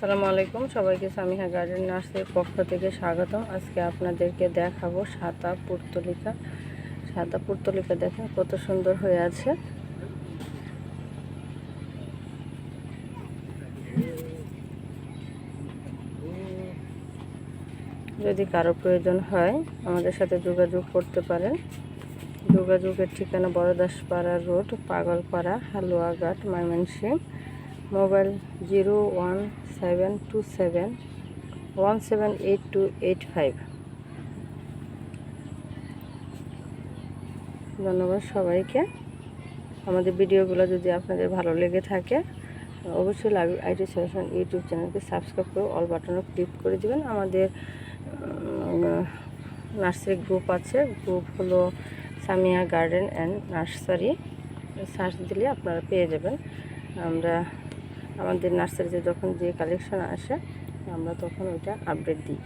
আসসালামু আলাইকুম সবাইকে সামিহা গার্ডেন নার্সারির পক্ষ থেকে স্বাগতম। আজকে আপনাদেরকে দেখাবো সাদা পুর্তলিকা দেখেন কত সুন্দর হয়ে আছে। যদি কারো প্রয়োজন হয় আমাদের সাথে যোগাযোগ করতে পারেন। যোগাযোগের ঠিকানা বড়দাসপাড়া রোড, পাগলপাড়া, হালুয়াঘাট, ময়মনসিংহ। মোবাইল 01727178285। ধন্যবাদ সবাইকে। আমাদের ভিডিওগুলো যদি আপনাদের ভালো লেগে থাকে অবশ্যই আইটি সলিউশন ইউটিউব চ্যানেলকে সাবস্ক্রাইব করে অল বাটনে ক্লিক করে দিবেন। আমাদের নার্সারি গ্রুপ আছে, গ্রুপ হলো Samia garden and nursery. Search দিলে আপনারা পেয়ে যাবেন। আমাদের নার্সারিতে যখন যে কালেকশন আসে আমরা তখন ওইটা আপডেট দিই।